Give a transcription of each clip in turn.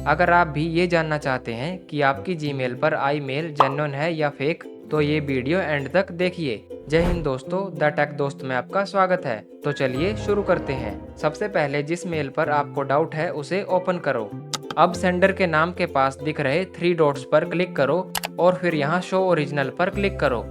अगर आप भी ये जानना चाहते हैं कि आपकी जीमेल पर आई मेल जेन्युइन है या फेक, तो ये वीडियो एंड तक देखिए। जय हिंद दोस्तों, द टेक दोस्त में आपका स्वागत है। तो चलिए शुरू करते हैं। सबसे पहले जिस मेल पर आपको डाउट है उसे ओपन करो। अब सेंडर के नाम के पास दिख रहे 3 डॉट्स पर क्लिक करो और फिर यहाँ शो ओरिजिनल पर क्लिक करो।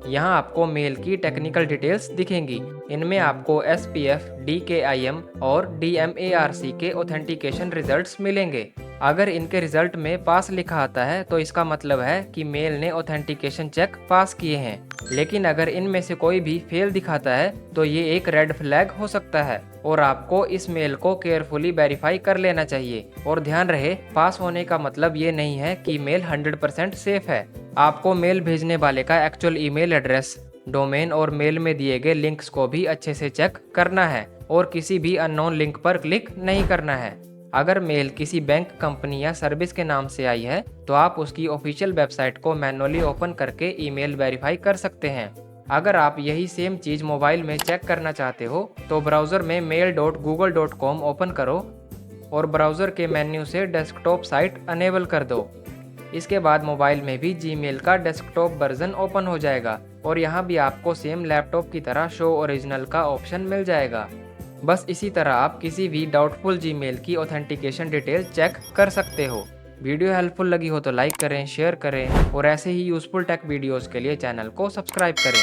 यहाँ आपको मेल की टेक्निकल डिटेल्स दिखेंगी। इनमें आपको SPF, DKIM और DMARC के ऑथेंटिकेशन रिजल्ट्स मिलेंगे। अगर इनके रिजल्ट में पास लिखा आता है तो इसका मतलब है कि मेल ने ऑथेंटिकेशन चेक पास किए हैं। लेकिन अगर इनमें से कोई भी फेल दिखाता है तो ये एक रेड फ्लैग हो सकता है और आपको इस मेल को केयरफुली वेरीफाई कर लेना चाहिए। और ध्यान रहे, पास होने का मतलब ये नहीं है कि मेल 100% सेफ है। आपको मेल भेजने वाले का एक्चुअल ईमेल एड्रेस, डोमेन और मेल में दिए गए लिंक्स को भी अच्छे से चेक करना है और किसी भी अननोन लिंक पर क्लिक नहीं करना है। अगर मेल किसी बैंक, कंपनी या सर्विस के नाम से आई है तो आप उसकी ऑफिशियल वेबसाइट को मैन्युअली ओपन करके ईमेल वेरीफाई कर सकते हैं। अगर आप यही सेम चीज़ मोबाइल में चेक करना चाहते हो तो ब्राउज़र में mail.google.com ओपन करो और ब्राउज़र के मेन्यू से डेस्कटॉप साइट अनेबल कर दो। इसके बाद मोबाइल में भी जीमेल का डेस्कटॉप वर्जन ओपन हो जाएगा और यहाँ भी आपको सेम लैपटॉप की तरह शो ओरिजिनल का ऑप्शन मिल जाएगा। बस इसी तरह आप किसी भी डाउटफुल जीमेल की ऑथेंटिकेशन डिटेल चेक कर सकते हो। वीडियो हेल्पफुल लगी हो तो लाइक करें, शेयर करें और ऐसे ही यूजफुल टेक वीडियोस के लिए चैनल को सब्सक्राइब करें।